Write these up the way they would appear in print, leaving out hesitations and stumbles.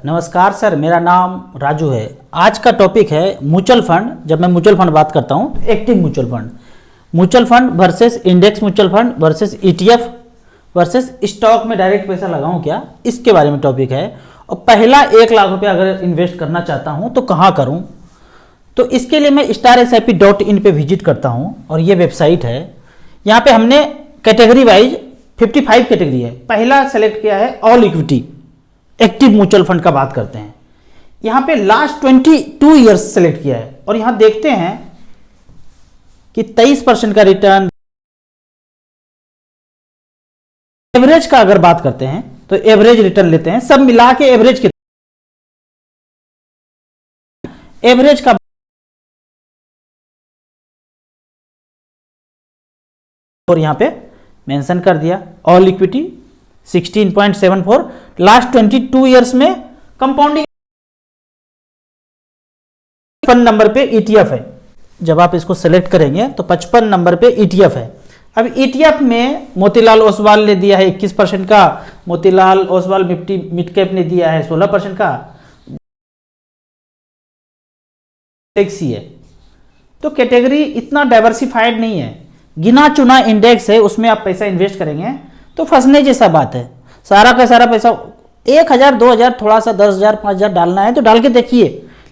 नमस्कार सर, मेरा नाम राजू है। आज का टॉपिक है म्यूचुअल फंड। जब मैं म्यूचुअल फंड बात करता हूँ, active mutual fund versus index mutual fund versus ETF versus stock में डायरेक्ट पैसा लगाऊं क्या, इसके बारे में टॉपिक है। और पहला 1 लाख रुपया अगर इन्वेस्ट करना चाहता हूँ तो कहाँ करूँ, तो इसके लिए मैं StarSIP.in पे विजिट करता हूँ और ये वेबसाइट है। यहाँ पे हमने कैटेगरी वाइज 55 कैटेगरी है। पहला सेलेक्ट किया है all equity active mutual fund का बात करते हैं। यहाँ पे लास्ट 22 ईयर्स सेलेक्ट किया है और यहाँ देखते हैं कि 23% का रिटर्न। एवरेज का अगर बात करते हैं तो एवरेज रिटर्न लेते हैं, सब मिला के एवरेज के एवरेज का और यहाँ पे मेंशन कर दिया ऑल इक्विटी 16.74 लास्ट 22 इयर्स में कंपाउंडिंग। 55 नंबर पे ETF है। जब आप इसको सेलेक्ट करेंगे तो 55 नंबर पे ETF है। अब ETF में मोतीलाल ओसवाल ने दिया है 21% का, मोतीलाल ओसवाल मिड कैप ने दिया है 16% का, टैक्सी है। तो कैटेगरी इतना डाइवर्सिफाइड नहीं है, गिना चुना इंडेक्स है, उसमें आप पैसा इन्वेस्ट करेंगे तो फंसने जैसा बात है। सारा का सारा पैसा 1,000 2,000 थोड़ा सा 10,000 5,000 डालना है तो डाल के देखिए,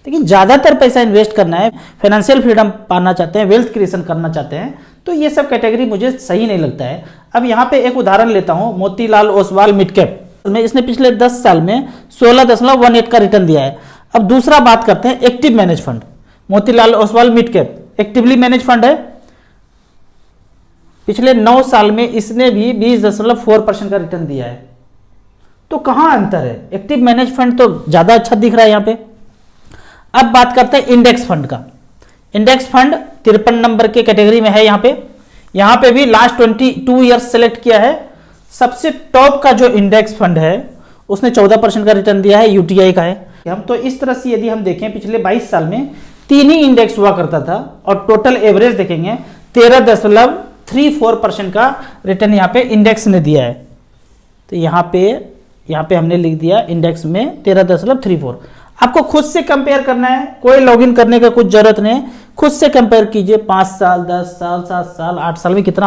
लेकिन ज़्यादातर पैसा इन्वेस्ट करना है, फाइनेंशियल फ्रीडम पाना चाहते हैं, वेल्थ क्रिएशन करना चाहते हैं, तो ये सब कैटेगरी मुझे सही नहीं लगता है। अब यहाँ पे एक उदाहरण लेता हूँ, मोतीलाल ओसवाल मिड कैप में इसने पिछले 10 साल में 16.18 का रिटर्न दिया है। अब दूसरा बात करते हैं active manage fund. Motilal Oswal mid cap actively manage fund है। पिछले 9 साल में इसने भी 20.4% का रिटर्न दिया है। तो कहां अंतर है? एक्टिव मैनेज फंड तो ज्यादा अच्छा दिख रहा है यहाँ पे। अब बात करते हैं इंडेक्स फंड का। इंडेक्स फंड 53 नंबर के कैटेगरी में है। यहाँ पे भी लास्ट 22 ईयर्स सेलेक्ट किया है। सबसे टॉप का जो इंडेक्स फंड है उसने 14% का रिटर्न दिया है, UTI का है। हम तो इस तरह से यदि हम देखें पिछले 22 साल में 3 ही इंडेक्स हुआ करता था और टोटल एवरेज देखेंगे 13.34% का रिटर्न यहाँ पे इंडेक्स ने दिया है। तो यहाँ पे हमने लिख दिया इंडेक्स में 13.34। आपको खुद से कंपेयर करना है, कोई लॉगिन करने का कुछ जरूरत नहीं, खुद से कंपेयर कीजिए। 5 साल 10 साल 7 साल 8 साल में कितना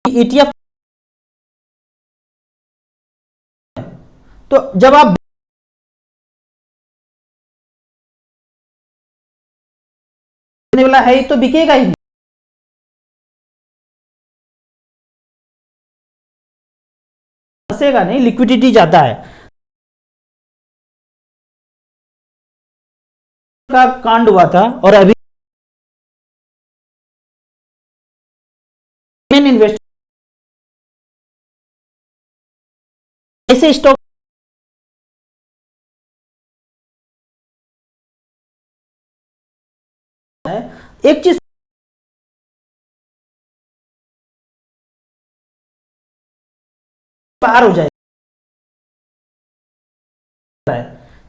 ETF। तो जब आप वाला है तो बिकेगा ही नहीं, फंसेगा नहीं, लिक्विडिटी जाता है। का कांड हुआ था और अभी इन्वेस्ट ऐसे स्टॉक है। एक चीज बाहर हो जाए,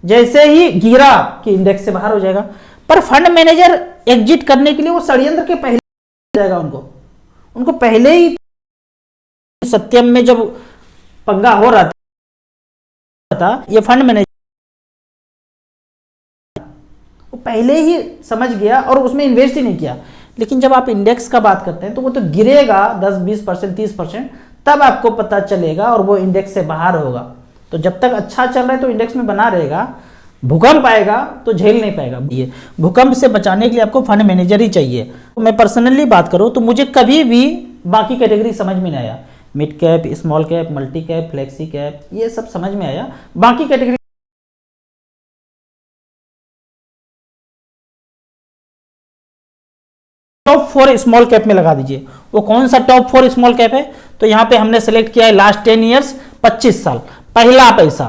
जैसे ही गिरा कि इंडेक्स से बाहर हो जाएगा। पर फंड मैनेजर एग्जिट करने के लिए वो षड्यंत्र के पहले जाएगा, उनको पहले ही सत्यम में जब पंगा हो रहा था, ये फंड मैनेजर वो पहले ही समझ गया और उसमें इन्वेस्ट ही नहीं किया। लेकिन जब आप इंडेक्स का बात करते हैं तो वो तो गिरेगा 10-20% 30%, तब आपको पता चलेगा और वो इंडेक्स से बाहर होगा। तो जब तक अच्छा चल रहा है तो इंडेक्स में बना रहेगा, भूकंप आएगा तो झेल नहीं पाएगा। ये भूकंप से बचाने के लिए आपको फंड मैनेजर ही चाहिए। तो मैं पर्सनली बात करूं तो मुझे कभी भी बाकी कैटेगरी समझ में नहीं आया। Mid cap, small cap, multi cap, flexi cap, ये सब समझ में आया। बाकी कैटेगरी टॉप 4 स्मॉल कैप में लगा दीजिए। वो कौन सा टॉप 4 स्मॉल कैप है? तो यहाँ पे हमने सेलेक्ट किया है लास्ट 10 ईयर्स 25 साल पहला पैसा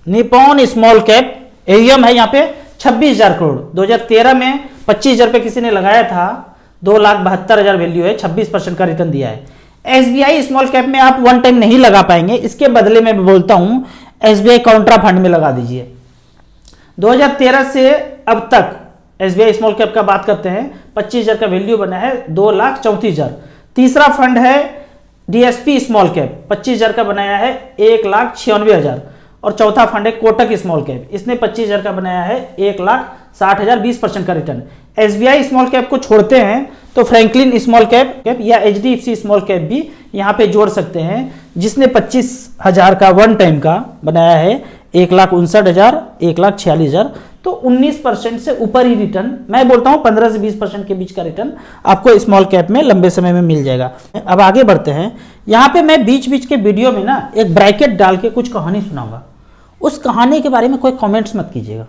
निप्पॉन स्मॉल कैप। AUM है यहाँ पे 26,000 करोड़। 2013 में 25,000 पे किसी ने लगाया था, 2,72,000 वैल्यू है, 26% का रिटर्न दिया है। SBI स्मॉल कैप में आप वन टाइम नहीं लगा पाएंगे, इसके बदले में बोलता हूं SBI काउंट्रा फंड में लगा दीजिए। 2013 से अब तक SBI स्मॉल कैप का बात करते हैं, 25,000 का वैल्यू बना है, 2,34,000। तीसरा फंड है डीएसपी स्मॉल कैप 25,000 का बनाया है 1,96,000। और चौथा फंड है कोटक स्मॉल कैप, इसने 25,000 का बनाया है 1,60,000, 20% का रिटर्न। एसबीआई स्मॉल कैप को छोड़ते हैं तो फ्रैंकलिन स्मॉल कैप या एचडीएफसी स्मॉल कैप भी यहाँ पे जोड़ सकते हैं, जिसने 25,000 का वन टाइम का बनाया है 1,59,000, 1,46,000। तो 19% से ऊपर ही रिटर्न, मैं बोलता हूँ 15 से 20% के बीच का रिटर्न आपको स्मॉल कैप में लंबे समय में मिल जाएगा। अब आगे बढ़ते हैं। यहाँ पे मैं बीच बीच के वीडियो में ना एक ब्रैकेट डाल के कुछ कहानी सुनाऊंगा, उस कहानी के बारे में कोई कमेंट्स मत कीजिएगा,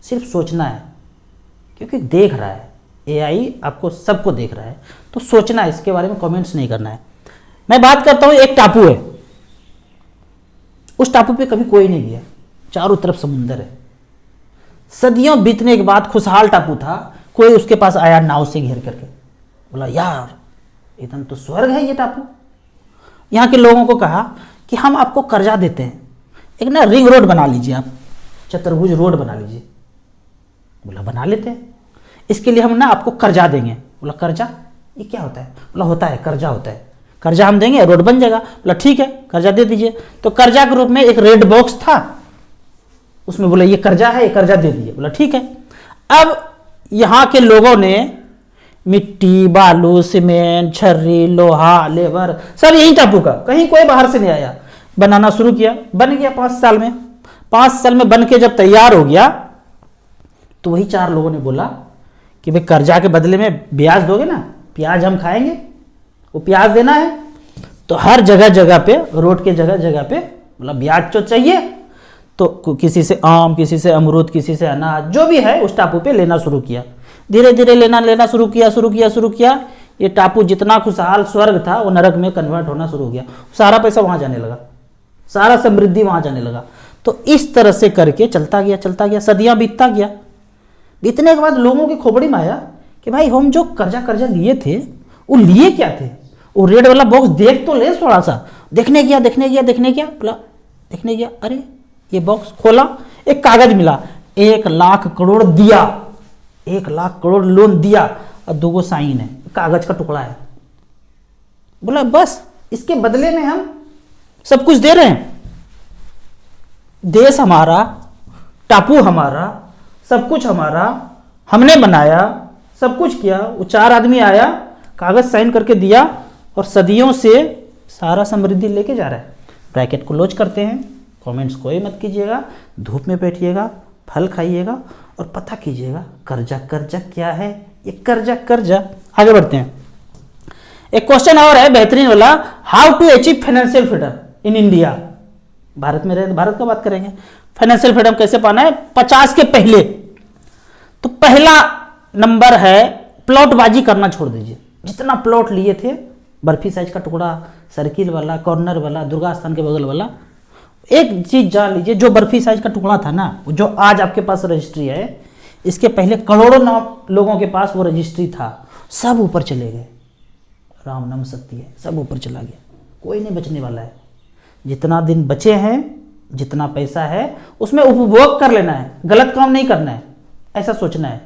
सिर्फ सोचना है, क्योंकि देख रहा है एआई, आपको सबको देख रहा है, तो सोचना है, इसके बारे में कमेंट्स नहीं करना है। मैं बात करता हूँ, एक टापू है, उस टापू पे कभी कोई नहीं गया, चारों तरफ समुंदर है, सदियों बीतने के बाद खुशहाल टापू था, कोई उसके पास आया नाव से घेर करके, बोला यार एकदम तो स्वर्ग है ये टापू। यहाँ के लोगों को कहा कि हम आपको कर्जा देते हैं, एक ना रिंग रोड बना लीजिए, आप चतुर्भुज रोड बना लीजिए। बोला बना लेते हैं, इसके लिए हम ना आपको कर्जा देंगे। बोला कर्जा, ये क्या होता है? बोला होता है, कर्जा होता है, कर्जा हम देंगे, रोड बन जाएगा। बोला ठीक है, कर्जा दे दीजिए। तो कर्जा के रूप में एक रेड बॉक्स था, उसमें बोला ये कर्जा है, ये कर्जा दे दीजिए। बोला ठीक है। अब यहाँ के लोगों ने मिट्टी, बालू, सीमेंट, छर्री, लोहा, लेबर सब यही टापू का, कहीं कोई बाहर से नहीं आया, बनाना शुरू किया। बन गया 5 साल में। 5 साल में बन के जब तैयार हो गया तो वही 4 लोगों ने बोला कि भाई कर्जा के बदले में ब्याज दोगे ना, प्याज हम खाएंगे, वो प्याज देना है। तो हर जगह जगह पे, रोड के जगह जगह पे बोला ब्याज तो चाहिए। तो किसी से आम, किसी से अमरूद, किसी से अनाज, जो भी है उस टापू पे लेना शुरू किया। धीरे धीरे लेना शुरू किया। ये टापू जितना खुशहाल स्वर्ग था वो नरक में कन्वर्ट होना शुरू हो गया। सारा पैसा वहां जाने लगा, सारा समृद्धि वहां जाने लगा। तो इस तरह से करके चलता गया, सदियां बीतता गया। बीतने के बाद लोगों की खोपड़ी में आया कि भाई हम जो कर्जा लिए थे वो लिए क्या थे? वो रेड वाला बॉक्स देख तो ले थोड़ा सा। देखने गया, बोला देखने गया, अरे ये बॉक्स खोला, एक कागज मिला, 1 लाख करोड़ दिया, 1 लाख करोड़ लोन दिया और 2 साइन है, कागज का टुकड़ा है। बोला बस इसके बदले में हम सब कुछ दे रहे हैं, देश हमारा, टापू हमारा, सब कुछ हमारा, हमने बनाया, सब कुछ किया। वो 4 आदमी आया, कागज साइन करके दिया और सदियों से सारा समृद्धि लेके जा रहा है। ब्रैकेट को क्लोज करते हैं। कमेंट्स कोई मत कीजिएगा, धूप में बैठिएगा, फल खाइएगा और पता कीजिएगा कर्जा क्या है, ये कर्जा। आगे बढ़ते हैं। एक क्वेश्चन और है बेहतरीन वाला, how to achieve financial freedom in India. Bharat में रहे, भारत का बात करेंगे, फाइनेंशियल फ्रीडम कैसे पाना है 50 के पहले। तो पहला नंबर है प्लॉटबाजी करना छोड़ दीजिए। जितना प्लॉट लिए थे, बर्फी साइज का टुकड़ा, सर्किल वाला, कॉर्नर वाला, दुर्गा स्थान के बगल वाला, एक चीज जान लीजिए, जो बर्फी साइज का टुकड़ा था ना, जो आज आपके पास रजिस्ट्री है, इसके पहले करोड़ों लोगों के पास वो रजिस्ट्री था, सब ऊपर चले गए। राम नाम सत्य है, सब ऊपर चला गया, कोई नहीं बचने वाला है। जितना दिन बचे हैं, जितना पैसा है, उसमें उपभोग कर लेना है, गलत काम नहीं करना है, ऐसा सोचना है।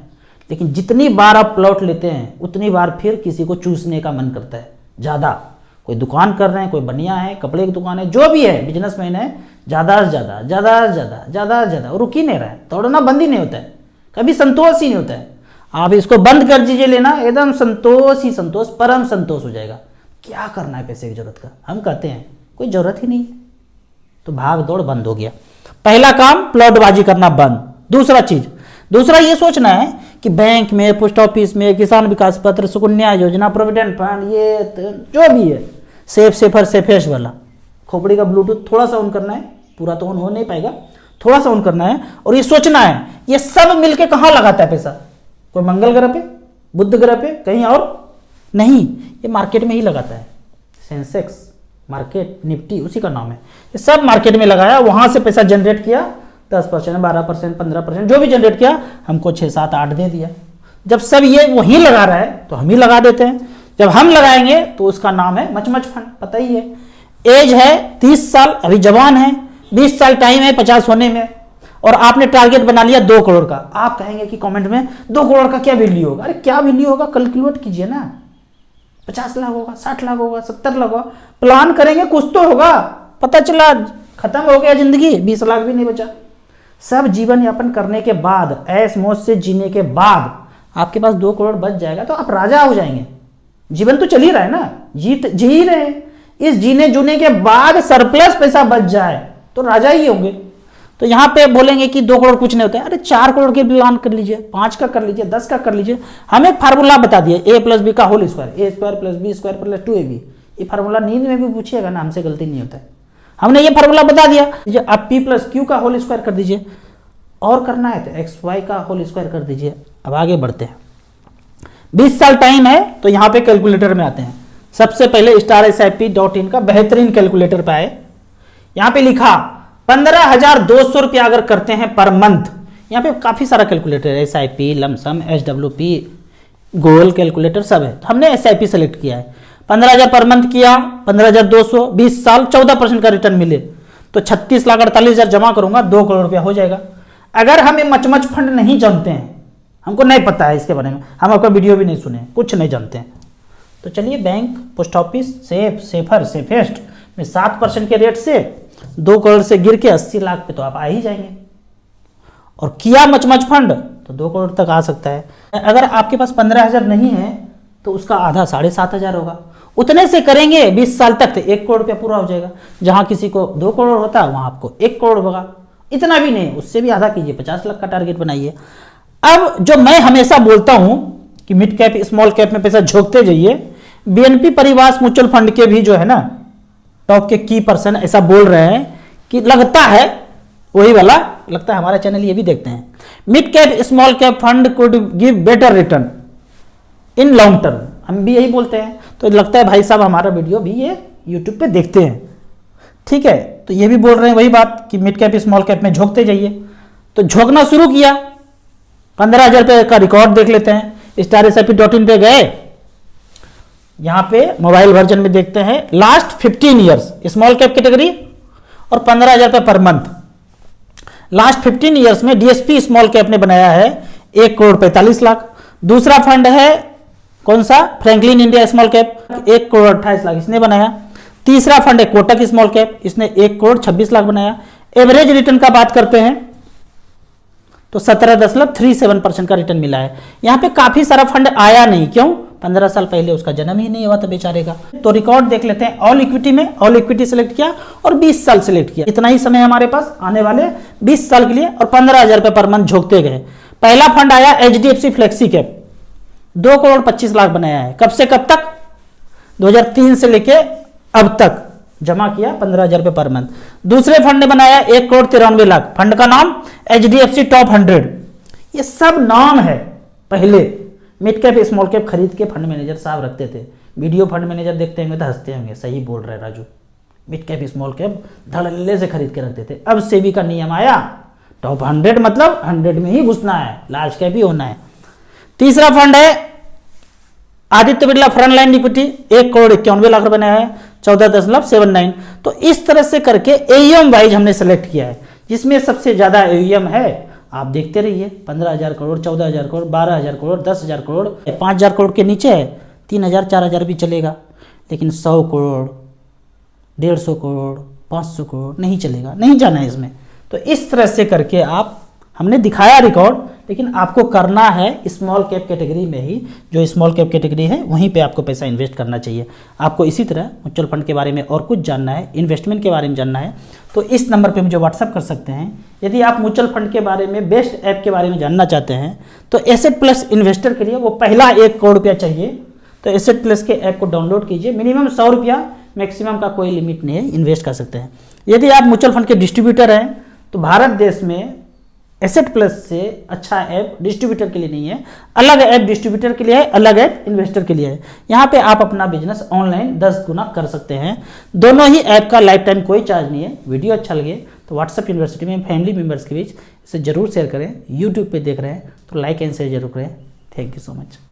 लेकिन जितनी बार आप प्लॉट लेते हैं उतनी बार फिर किसी को चूसने का मन करता है ज़्यादा। कोई दुकान कर रहे हैं, कोई बनिया है, कपड़े की दुकान है, जो भी है, बिजनेसमैन है, ज़्यादा से ज़्यादा, रुक ही नहीं रहा है, तोड़ना बंद ही नहीं होता है, कभी संतोष ही नहीं होता है। आप इसको बंद कर दीजिए लेना, एकदम संतोष ही संतोष, परम संतोष हो जाएगा। क्या करना है पैसे की जरूरत का? हम कहते हैं कोई जरूरत ही नहीं है, तो भाग दौड़ बंद हो गया। पहला काम प्लॉटबाजी करना बंद। दूसरा ये सोचना है कि बैंक में, पोस्ट ऑफिस में, किसान विकास पत्र, सुकन्या योजना, प्रोविडेंट फंड, ये जो भी है, सेफर सेफेस्ट वाला, खोपड़ी का ब्लूटूथ थोड़ा सा ऑन करना है, पूरा तो ऑन हो नहीं पाएगा, थोड़ा सा ऑन करना है। और ये सोचना है ये सब मिलके कहाँ लगाता है पैसा? कोई मंगल ग्रह पे, बुध ग्रह पे, कहीं और नहीं, ये मार्केट में ही लगाता है। सेंसेक्स मार्केट, निफ्टी उसी का नाम है। ये सब मार्केट में लगाया, वहां से पैसा जनरेट किया, 10%, 12%, 15%, जो भी जनरेट किया, हमको 6, 7, 8 दे दिया। जब सब ये वही लगा रहा है तो हम ही लगा देते हैं। जब हम लगाएंगे तो उसका नाम है मच फंड, पता ही है। एज है 30 साल, अभी जवान है, 20 साल टाइम है 50 होने में, और आपने टारगेट बना लिया 2 करोड़ का। आप कहेंगे कि कमेंट में 2 करोड़ का क्या वैल्यू होगा? अरे क्या वैल्यू होगा, कैलकुलेट कीजिए ना, 50 लाख होगा, 60 लाख होगा, 70 लाख होगा, प्लान करेंगे कुछ तो होगा, पता चला खत्म हो गया जिंदगी, 20 लाख भी नहीं बचा। सब जीवन यापन करने के बाद, ऐश मौज से जीने के बाद आपके पास 2 करोड़ बच जाएगा तो आप राजा हो जाएंगे। जीवन तो चल ही रहा है ना, जी ही रहे हैं। इस जीने जूने के बाद सरप्लस पैसा बच जाए तो राजा ही होंगे। तो यहाँ पे बोलेंगे कि 2 करोड़ कुछ नहीं होता है, अरे 4 करोड़ के प्लान कर लीजिए, 5 का कर लीजिए, 10 का कर लीजिए। हम एक फार्मूला बता दिए, a + b का whole square, a² + b² + 2ab। ये फार्मूला नींद में भी पूछिएगा ना, हमसे गलती नहीं होता है। हमने ये फार्मूला बता दिया, आप p + q का होल स्क्वायर कर दीजिए, और करना है तो xy का होल स्क्वायर कर दीजिए। अब आगे बढ़ते हैं। 20 साल टाइम है तो यहाँ पे कैलकुलेटर में आते हैं। सबसे पहले StarSIP.in का बेहतरीन कैलकुलेटर पे आए। यहाँ पे लिखा 15,200 रुपया अगर करते हैं पर मंथ। यहाँ पे काफी सारा कैलकुलेटर है, SIP, लमसम, SWP, गोल कैलकुलेटर सब है। तो हमने SIP सेलेक्ट किया है। 15,000 पर मंथ किया, 15,200, 20 साल 14% का रिटर्न मिले तो 36,48,000 जमा करूंगा, 2 करोड़ रुपया हो जाएगा। अगर हमें मचमच फंड नहीं जानते हैं, हमको नहीं पता है इसके बारे में, हम आपका वीडियो भी नहीं सुने, कुछ नहीं जानते हैं, तो चलिए bank, post office, safer, safest में 7% के रेट से 2 करोड़ से गिर के 80 लाख पे तो आप आ ही जाएंगे। और किया मचमच फंड तो 2 करोड़ तक आ सकता है। अगर आपके पास 15,000 नहीं है तो उसका आधा 7,500 होगा। उतने से करेंगे 20 साल तक तो 1 करोड़ रुपया पूरा हो जाएगा। जहां किसी को 2 करोड़ होता है वहां आपको 1 करोड़ होगा। इतना भी नहीं, उससे भी आधा कीजिए, 50 लाख का टारगेट बनाइए। अब जो मैं हमेशा बोलता हूं कि मिड कैप स्मॉल कैप में पैसा झोंकते जाइए, BNP परिवार म्यूचुअल फंड के भी जो है ना टॉप के की पर्सन ऐसा बोल रहे हैं कि लगता है वही वाला, लगता है हमारा चैनल ये भी देखते हैं, mid cap small cap fund could give better return in long term. हम भी यही बोलते हैं, तो लगता है भाई साहब हमारा वीडियो भी ये यूट्यूब पे देखते हैं, ठीक है। तो ये भी बोल रहे हैं वही बात कि मिड कैप स्मॉल कैप में झोंकते जाइए। तो झोंकना शुरू किया, 15,000 रुपये का रिकॉर्ड देख लेते हैं। StarSIP.in पे गए, यहां पे मोबाइल वर्जन में देखते हैं last 15 years small cap category और 15,000 रुपये पर मंथ। लास्ट 15 ईयर्स में DSP स्मॉल कैप ने बनाया है 1 करोड़ 45 लाख। दूसरा फंड है कौन सा, Franklin India small cap, 1 crore 28 lakh इसने बनाया। तीसरा फंड है कोटक स्मॉल कैप, इसने 1 करोड़ 26 लाख बनाया। एवरेज रिटर्न का बात करते हैं तो 17.37% का रिटर्न मिला है। यहां पे काफी सारा फंड आया नहीं, क्यों, 15 साल पहले उसका जन्म ही नहीं हुआ था बेचारे का। तो रिकॉर्ड देख लेते हैं। ऑल इक्विटी में ऑल इक्विटी सिलेक्ट किया और 20 साल सिलेक्ट किया। इतना ही समय हमारे पास आने वाले 20 साल के लिए, और 15,000 रुपये पर मंथ झोंकते गए। पहला फंड आया HDFC flexi cap, 2 crore 25 lakh बनाया है। कब से कब तक, 2003 से लेके अब तक जमा किया 15,000 रुपये पर मंथ। दूसरे फंड ने बनाया 1 करोड़ 93 लाख। फंड का नाम HDFC टॉप 100। ये सब नाम है पहले मिड कैप स्मॉल कैप खरीद के फंड मैनेजर साहब रखते थे। वीडियो फंड मैनेजर देखते होंगे तो हंसते होंगे, सही बोल रहे Raju, mid cap small cap धड़ल्ले से खरीद के रखते थे। अब सेबी का नियम आया, टॉप 100 मतलब 100 में ही घुसना है, लार्ज कैप ही होना है। तीसरा फंड है Aditya Birla front line equity, 1 crore 91 lakh रुपए बनाया है, 14.79। तो इस तरह से करके AUM वाइज हमने सेलेक्ट किया है, जिसमें सबसे ज्यादा AUM है आप देखते रहिए, 15,000 करोड़, 14,000 करोड़, 12,000 करोड़, 10,000 करोड़, 5,000 करोड़ के नीचे है 3,000 4,000 भी चलेगा, लेकिन 100 करोड़, 150 करोड़, 500 करोड़ नहीं चलेगा, नहीं जाना है इसमें। तो इस तरह से करके आप, हमने दिखाया रिकॉर्ड, लेकिन आपको करना है स्मॉल कैप कैटेगरी में ही। जो स्मॉल कैप कैटेगरी है वहीं पे आपको पैसा इन्वेस्ट करना चाहिए। आपको इसी तरह म्यूचुअल फंड के बारे में और कुछ जानना है, इन्वेस्टमेंट के बारे में जानना है, तो इस नंबर पे मुझे व्हाट्सअप कर सकते हैं। यदि आप म्यूचुअल फंड के बारे में, बेस्ट ऐप के बारे में जानना चाहते हैं तो एसेट प्लस इन्वेस्टर के लिए वो पहला 1 करोड़ रुपया चाहिए, तो एसेट प्लस के ऐप को डाउनलोड कीजिए। मिनिमम 100 रुपया, मैक्सिमम का कोई लिमिट नहीं है, इन्वेस्ट कर सकते हैं। यदि आप म्यूचुअल फंड के डिस्ट्रीब्यूटर हैं तो भारत देश में एसेट प्लस से अच्छा ऐप डिस्ट्रीब्यूटर के लिए नहीं है, अलग ऐप डिस्ट्रीब्यूटर के लिए है, अलग ऐप इन्वेस्टर के लिए है। यहाँ पे आप अपना बिजनेस ऑनलाइन 10 गुना कर सकते हैं। दोनों ही ऐप का लाइफ टाइम कोई चार्ज नहीं है। वीडियो अच्छा लगे तो व्हाट्सएप यूनिवर्सिटी में फैमिली मेंबर्स के बीच इसे जरूर शेयर करें। यूट्यूब पे देख रहे हैं तो लाइक एंड शेयर जरूर करें। Thank you so much.